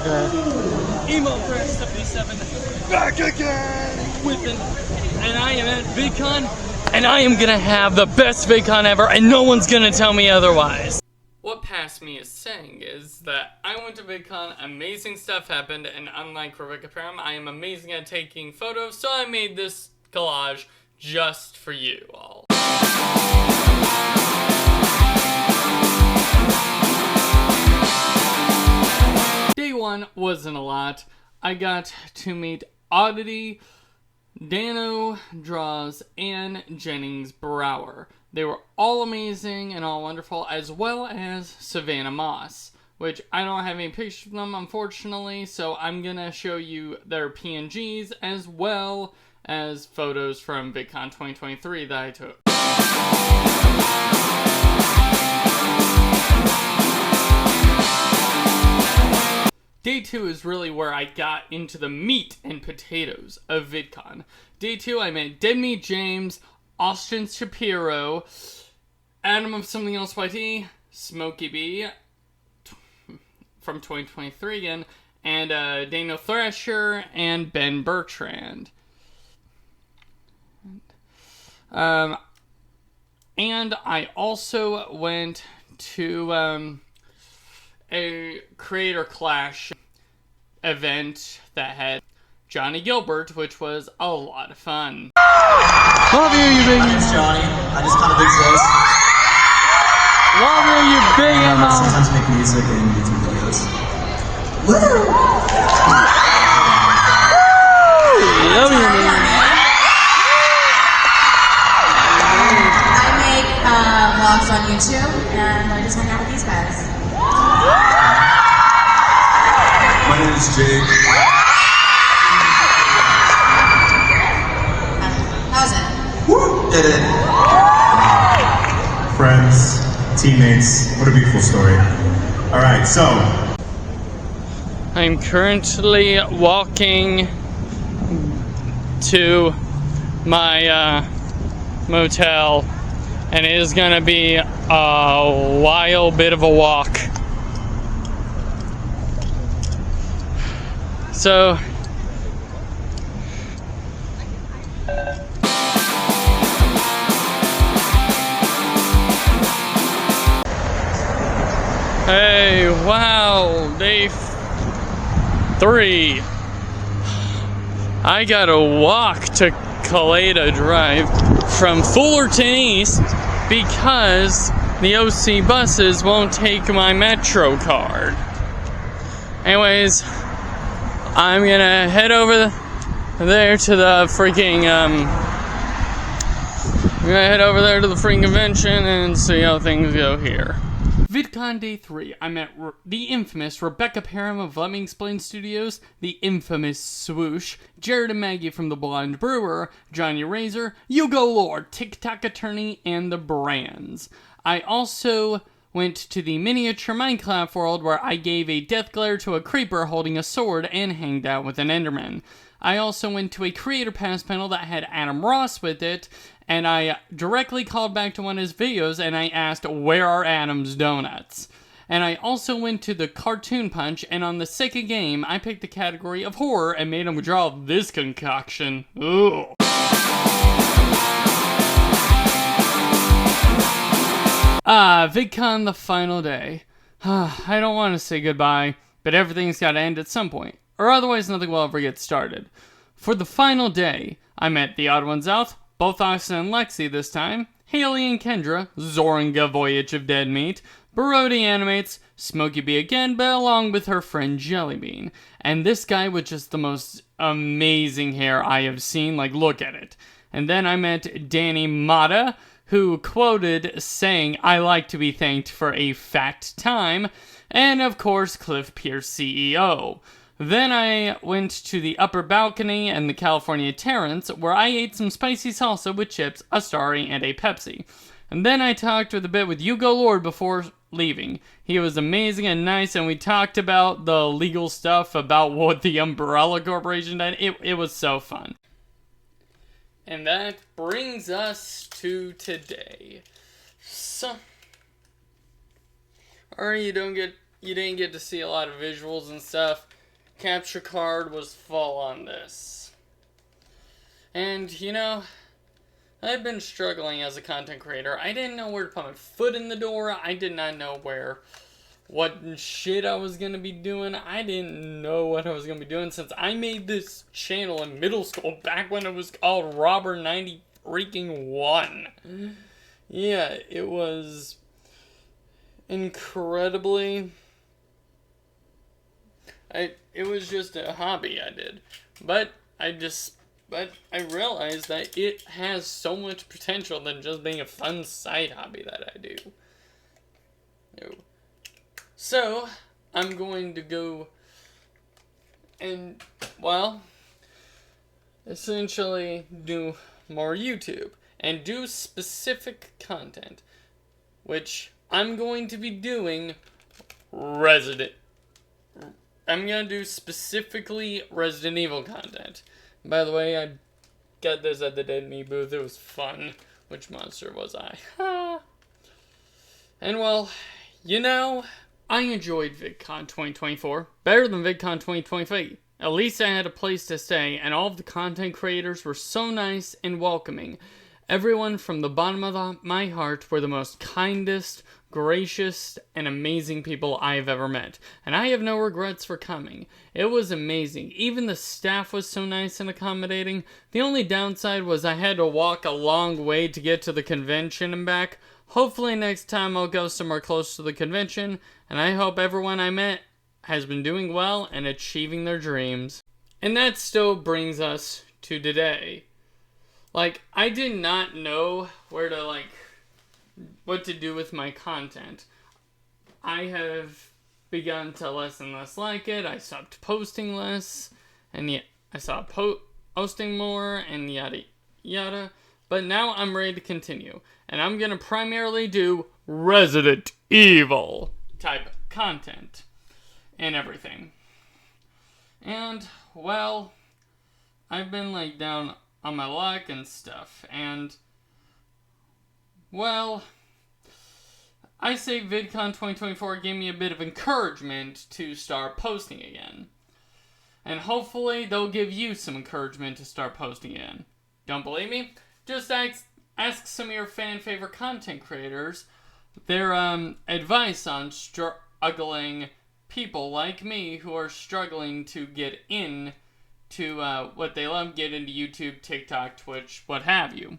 Okay. Emo Fresh 77 back again with and I am at VidCon, and I am gonna have the best VidCon ever, and no one's gonna tell me otherwise. What past me is saying is that I went to VidCon, amazing stuff happened, and unlike Rebecca Parham, I am amazing at taking photos, so I made this collage just for you all. Day one wasn't a lot. I got to meet Audity, Danno Draws, and Jennings Brower. They were all amazing and all wonderful, as well as Savanah Moss, which I don't have any pictures of them, unfortunately, so I'm gonna show you their PNGs as well as photos from VidCon 2023 that I took. Day 2 is really where I got into the meat and potatoes of VidCon. Day 2, I met Dead Meat James, Austin Shapiro, Adam of SomethingElseYT, Smokeebee from 2023 again, and Daniel Thrasher and Ben Bertrand. And I also went to a Creator Clash event that had Johnny Gilbert, which was a lot of fun. Love you, you big. My name's Johnny. I just kind of exist. Love you, you big I sometimes make music and YouTube videos. Woo! Love you, man. I make vlogs on YouTube, and I just hang out with these guys. My name is Jake. How's it? Woo! Did it. Friends, teammates, what a beautiful story. Alright, so. I'm currently walking to my motel, and it is gonna be a wild bit of a walk. So hey, wow, day 3. I gotta walk to Caleda Drive from Fullerton East because the OC buses won't take my Metro card. Anyways, I'm gonna head over there to the freaking, I'm gonna head over there to the freaking convention and see how things go here. VidCon Day 3, I met the infamous Rebecca Parham of Let Me Explain Studios, the infamous Swoosh, Jaron Maggie from the Blonde Brewer, Jonny Razor, Ugo Lord, TikTok Attorney, and the Brands. I also went to the miniature Minecraft world where I gave a death glare to a creeper holding a sword and hanged out with an enderman. I also went to a Creator Pass panel that had Adam Ross with it, and I directly called back to one of his videos and I asked, where are Adam's donuts? And I also went to the Cartoon Punch, and on the second game, I picked the category of horror and made him draw this concoction. Ooh. VidCon the final day. I don't want to say goodbye, but everything's got to end at some point, or otherwise nothing will ever get started. For the final day, I met the Odd Ones Out, both Austin and Lexi this time, Haley and Kendra, Zoringa Voyage of Dead Meat, Brody Animates, Smokeebee again, but along with her friend Jellybean. And this guy with just the most amazing hair I have seen, like look at it. And then I met Danny Mata, who quoted saying, I like to be thanked for a fat time, and of course Cliff Pierce CEO. Then I went to the upper balcony and the California Terrace, where I ate some spicy salsa with chips, a Starry, and a Pepsi. And then I talked with a bit with Ugo Lord before leaving. He was amazing and nice, and we talked about the legal stuff about what the Umbrella Corporation did. It was so fun. And that brings us to today. So, or you didn't get to see a lot of visuals and stuff. capture card was full on this. And, you know, I've been struggling as a content creator. I didn't know where to put my foot in the door. I did not know what shit I was gonna be doing. I didn't know what I was gonna be doing since I made this channel in middle school back when it was called Robber 90 freaking 1. Yeah, it was incredibly... It was just a hobby I did. But I realized that it has so much potential than just being a fun side hobby that I do. So, I'm going to go and, well, essentially do more YouTube and do specific content, which I'm going to be doing I'm going to do specifically Resident Evil content. By the way, I got this at the Dead Meat booth. It was fun. Which monster was I? And well, you know, I enjoyed VidCon 2024. Better than VidCon 2023. At least I had a place to stay, and all of the content creators were so nice and welcoming. Everyone from the bottom of my heart were the most kindest, gracious, and amazing people I have ever met. And I have no regrets for coming. It was amazing. Even the staff was so nice and accommodating. The only downside was I had to walk a long way to get to the convention and back. Hopefully next time I'll go somewhere close to the convention, and I hope everyone I met has been doing well and achieving their dreams. And that still brings us to today. Like, I did not know what to do with my content. I have begun to less and less like it. I stopped posting less, and yet I stopped posting more, and yada yada. But now I'm ready to continue, and I'm gonna primarily do Resident Evil type content and everything. And, well, I've been like down on my luck and stuff, and, well, I say VidCon 2024 gave me a bit of encouragement to start posting again. And hopefully they'll give you some encouragement to start posting again. Don't believe me? Just ask some of your fan favorite content creators their advice on struggling people like me who are struggling to get in to what they love, get into YouTube, TikTok, Twitch, what have you.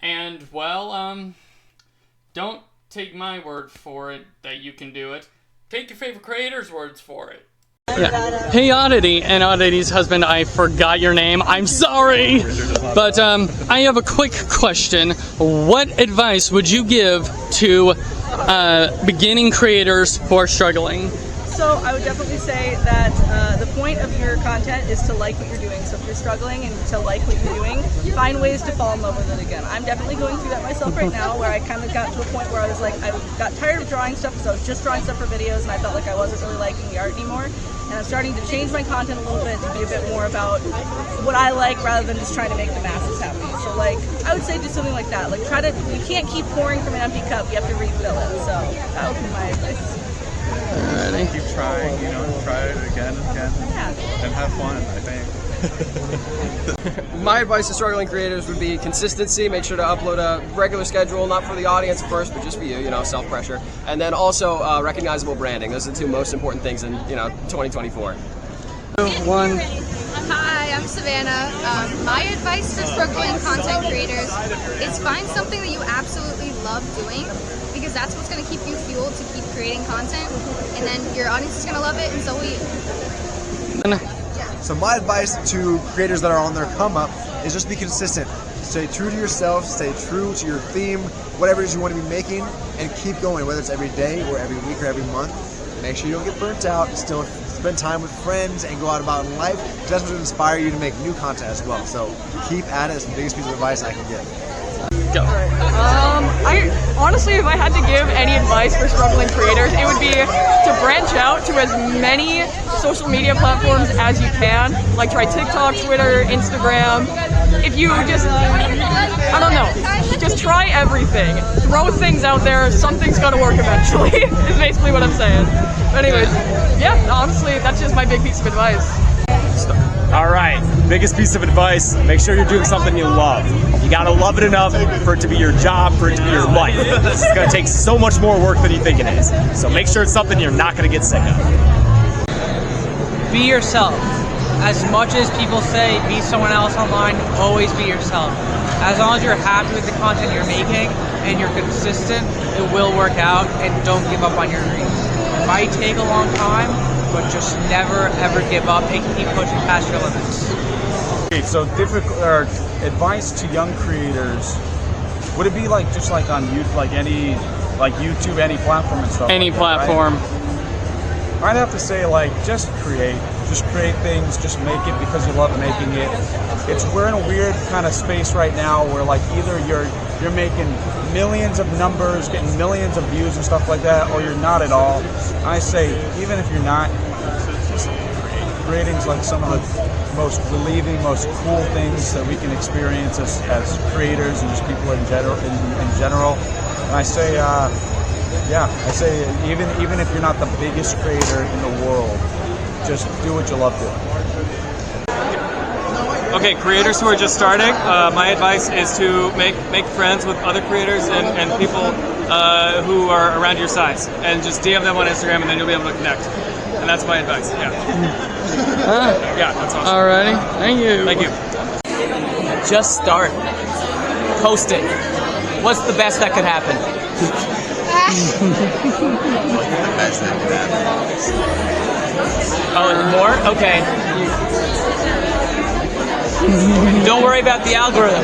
And, well, don't take my word for it that you can do it. Take your favorite creators' words for it. Yeah. Hey Oddity, and Oddity's husband, I forgot your name, I'm sorry! But I have a quick question. What advice would you give to beginning creators who are struggling? So I would definitely say that the point of your content is to like what you're doing. So if you're struggling and to like what you're doing, find ways to fall in love with it again. I'm definitely going through that myself right now, where I kind of got to a point where I was like, I got tired of drawing stuff because I was just drawing stuff for videos, and I felt like I wasn't really liking the art anymore. And I'm starting to change my content a little bit to be a bit more about what I like rather than just trying to make the masses happy. So like, I would say do something like that. Like you can't keep pouring from an empty cup, you have to refill it. So that would be my advice. Alrighty. Keep trying, try it again and again, and have fun, I think. My advice to struggling creators would be consistency. Make sure to upload a regular schedule, not for the audience first, but just for you, self-pressure. And then also recognizable branding. Those are the two most important things in, 2024. One. Hi, I'm Savanah. My advice for struggling content creators is find something that you absolutely love doing, because that's what's going to keep you fueled to keep creating content, and then your audience is going to love it, and so will you. So my advice to creators that are on their come up is just be consistent. Stay true to yourself, stay true to your theme, whatever it is you want to be making, and keep going, whether it's every day or every week or every month. Make sure you don't get burnt out, still spend time with friends and go out about in life, because that's what will inspire you to make new content as well. So keep at it. It's the biggest piece of advice I can give. Go. I honestly, if I had to give any advice for struggling creators, it would be to branch out to as many social media platforms as you can. Like try TikTok, Twitter, Instagram. If you just, I don't know, just try everything. Throw things out there. Something's got to work eventually. Is basically what I'm saying. But anyways, yeah, honestly, that's just my big piece of advice. All right, biggest piece of advice, make sure you're doing something you love. You gotta love it enough for it to be your job, for it to be your life. It's gonna take so much more work than you think it is. So make sure it's something you're not gonna get sick of. Be yourself. As much as people say be someone else online, always be yourself. As long as you're happy with the content you're making and you're consistent, it will work out, and don't give up on your dreams. It might take a long time, but just never ever give up and keep pushing past your limits. Okay, so advice to young creators, would it be like just like on YouTube, like YouTube, any platform and stuff? Any like platform. That, right? I'd have to say like just create things, just make it because you love making it. We're in a weird kind of space right now where like either you're making millions of numbers, getting millions of views and stuff like that, or you're not at all. I say even if you're not, just creating's like some of the most relieving, most cool things that we can experience as creators and just people in general. And I say, I say even if you're not the biggest creator in the world, just do what you love doing. Okay, creators who are just starting, my advice is to make friends with other creators and people who are around your size, and just DM them on Instagram, and then you'll be able to connect. And that's my advice. Yeah. Yeah, that's awesome. Alrighty, thank you. Thank you. Just start. Post it. What's the best that could happen? Oh, more? Okay. Don't worry about the algorithm.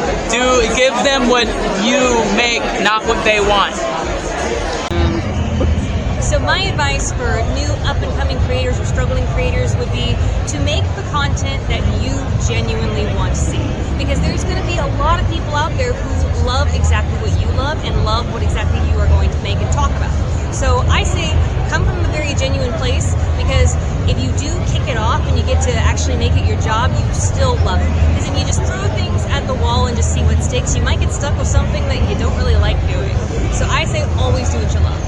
Give them what you make, not what they want. So my advice for new up-and-coming creators or struggling creators would be to make the content that you genuinely want to see. Because there's going to be a lot of people out there who love exactly what you love and love what exactly you are going to make and talk about. So I say come from a very genuine place, because if you do kick it off and you get to actually make it your job, you still love it. Because if you just throw things at the wall and just see what sticks, you might get stuck with something that you don't really like doing. So I say always do what you love.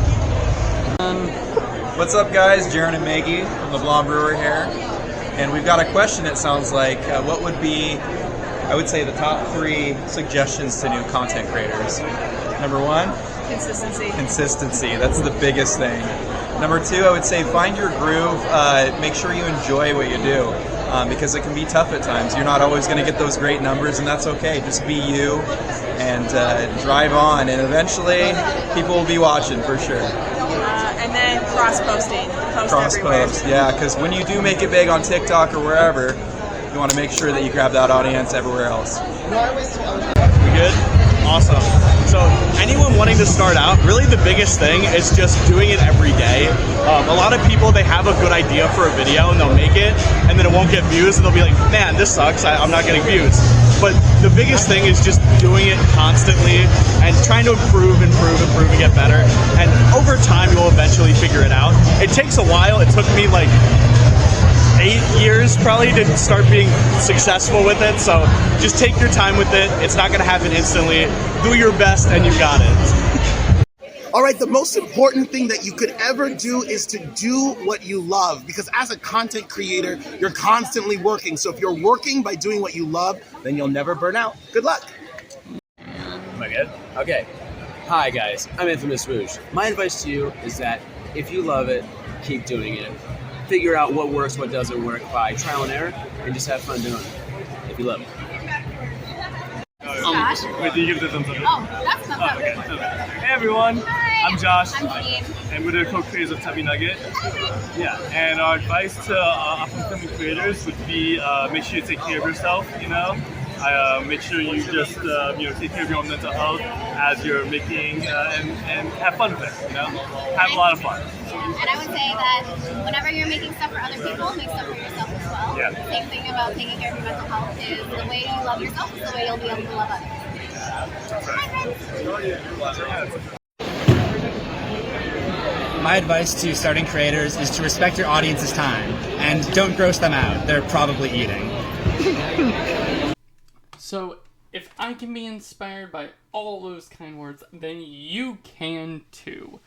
What's up, guys? Jaron Maggie from the Blonde Brewer here, and we've got a question. It sounds like what would be, I would say, the top 3 suggestions to new content creators. Number 1, Consistency. Consistency. That's the biggest thing. Number 2, I would say find your groove. Make sure you enjoy what you do, because it can be tough at times. You're not always going to get those great numbers, and that's okay. Just be you and drive on, and eventually people will be watching for sure. And then cross-posting. Post everywhere. Yeah, because when you do make it big on TikTok or wherever, you want to make sure that you grab that audience everywhere else. We good? Awesome. So anyone wanting to start out, really the biggest thing is just doing it every day. A lot of people, they have a good idea for a video and they'll make it, and then it won't get views, and they'll be like, man, this sucks, I'm not getting views. But the biggest thing is just doing it constantly and trying to improve and get better. And over time, you'll eventually figure it out. It takes a while. It took me like 8 years probably to start being successful with it. So just take your time with it. It's not going to happen instantly. Do your best and you got it. All right, the most important thing that you could ever do is to do what you love, because as a content creator, you're constantly working. So if you're working by doing what you love, then you'll never burn out. Good luck. Am I good? Okay. Hi guys, I'm Infamous Swoosh. My advice to you is that if you love it, keep doing it. Figure out what works, what doesn't work by trial and error, and just have fun doing it if you love it. Josh. Wait, did you give the thumbs up? Oh, that's thumbs up. Okay. Hey everyone, Hi. I'm Josh. I'm Dean. And we're the co-creators of Tubby Nugget. Yeah, and our advice to up-and-coming creators would be make sure you take care of yourself, you know? Make sure you just take care of your own mental health as you're making and have fun with it, you know? Have a lot of fun. And I would say that whenever you're making stuff for other people, make stuff for yourself as well. Yeah. Same thing about taking care of your mental health is the way you love yourself is the way you'll be able to love others. My advice to starting creators is to respect your audience's time and don't gross them out. They're probably eating. So, if I can be inspired by all those kind words, then you can too.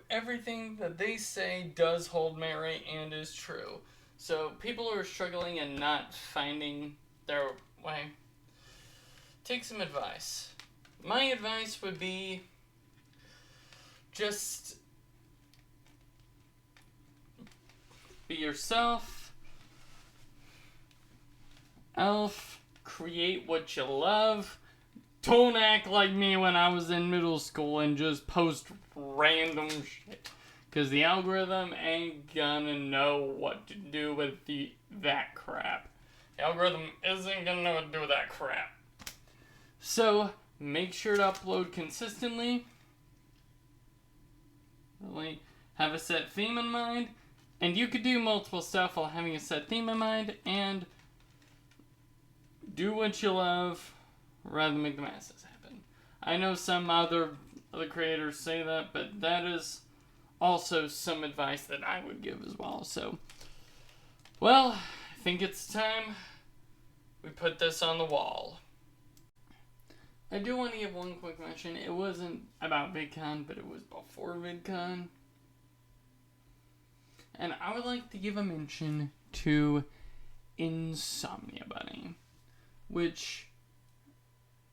Everything that they say does hold merit and is true. So, people who are struggling and not finding their way, take some advice. My advice would be just be yourself. Elf, create what you love. Don't act like me when I was in middle school and just post random shit. Because the algorithm ain't gonna know what to do with that crap. The algorithm isn't gonna know what to do with that crap. So, make sure to upload consistently. Really have a set theme in mind. And you could do multiple stuff while having a set theme in mind. And do what you love rather than make the masses happen. I know some other creators say that, but that is also some advice that I would give as well. So, well, I think it's time we put this on the wall. I do want to give one quick mention. It wasn't about VidCon, but it was before VidCon. And I would like to give a mention to Insomnia Bunnie, which,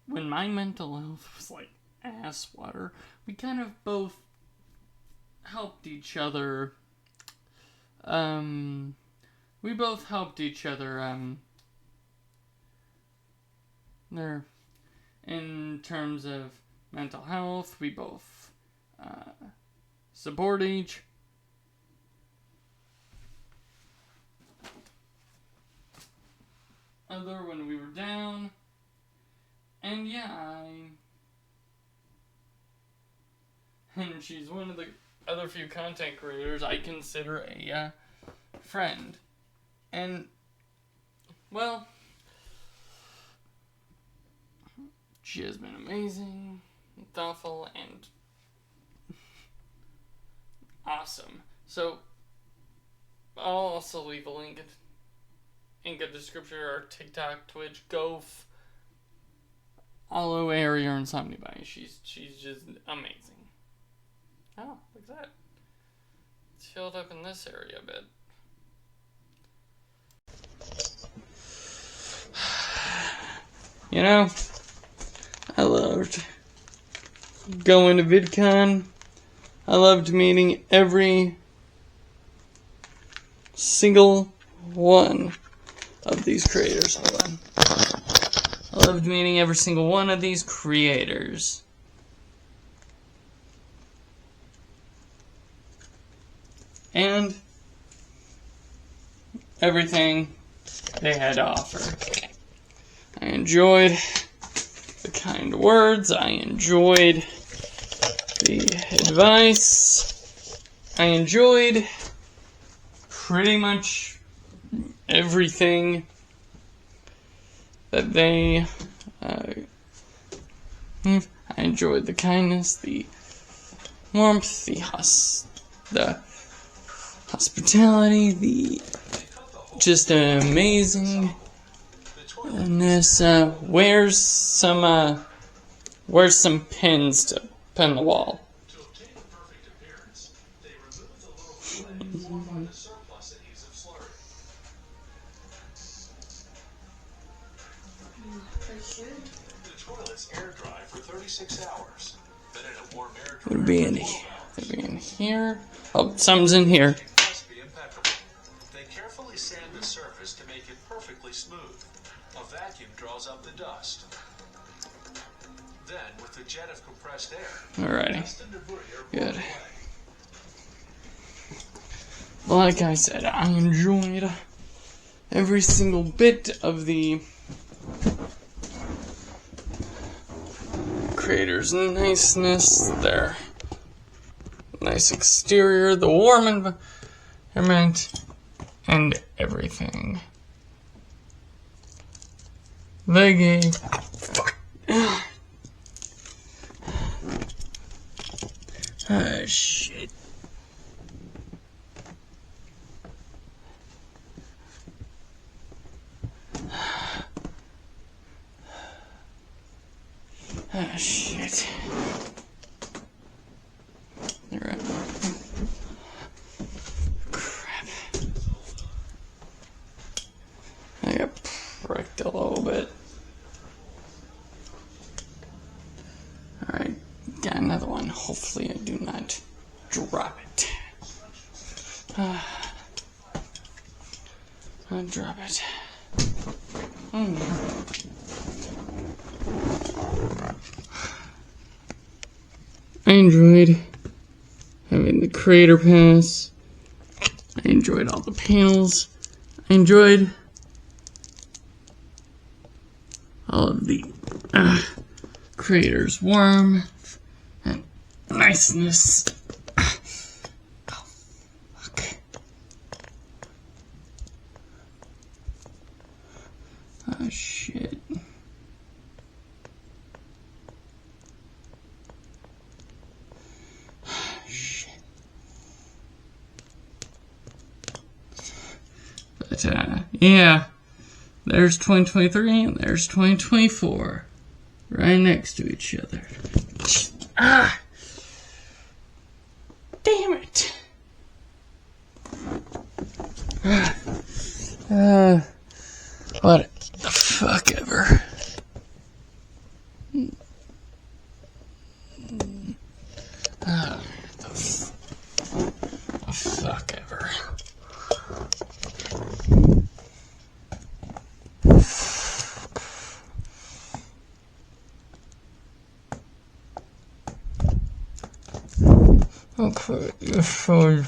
when my mental health was like ass water, we kind of both helped each other. We both helped each other. There, in terms of mental health, we both support each other when we were down. And yeah, and she's one of the other few content creators I consider a friend. And, well, she has been amazing, thoughtful, and awesome. So, I'll also leave a link in the description, or TikTok, Twitch, go follow Area Insomnia Bunnie. She's just amazing. Oh, look at that. It's filled up in this area a bit. You know, I loved going to VidCon. I loved meeting every single one of these creators. Hold on. I loved meeting every single one of these creators. And everything they had to offer. I enjoyed the kind words. I enjoyed the advice. I enjoyed pretty much everything that they I enjoyed the kindness, the warmth, the hospitality, the just an amazingness. Where's some pins to pin the wall? Would be in here. Would be in here. Oh, something's in here. They carefully sand the surface to make it perfectly smooth. A vacuum draws up the dust. Then, with the jet of compressed air, alrighty. Good. Like I said, I enjoyed every single bit of the creators' niceness, their nice exterior, the warm environment, and everything. the game. Fuck. Ah, shit. Ah, shit. Alright. Crap. I got pricked a little bit. Alright, got another one. Hopefully I do not drop it. I'll drop it. I enjoyed having the creator pass. I enjoyed all the panels. I enjoyed all of the creators' warmth and niceness. Oh, fuck. Oh, shit. But, yeah, there's 2023 and there's 2024 right next to each other. Ah! Damn it! What the fuck ever. The fuck ever. Okay, so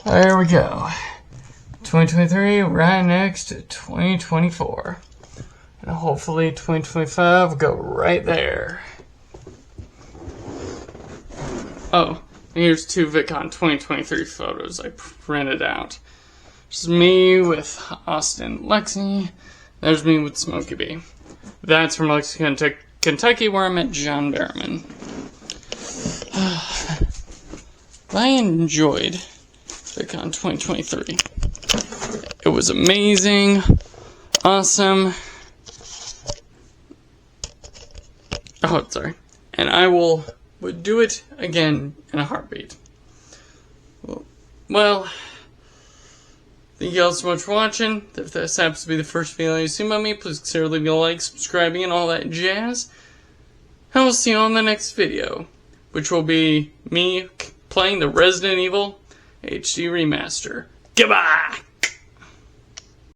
there we go. 2023 right next to 2024. And hopefully 2025 will go right there. Oh, here's two Vidcon 2023 photos I printed out. There's me with Austin Lexi. There's me with Smokeebee. That's from Lexington, Kentucky, where I met John Behrman. I enjoyed Vidcon 2023. It was amazing, awesome. Oh, sorry. And I would do it again in a heartbeat. Well, thank you all so much for watching. If this happens to be the first video you see about me, please consider leaving a like, subscribing, and all that jazz. And we'll see you on the next video, which will be me playing the Resident Evil HD Remaster. Goodbye!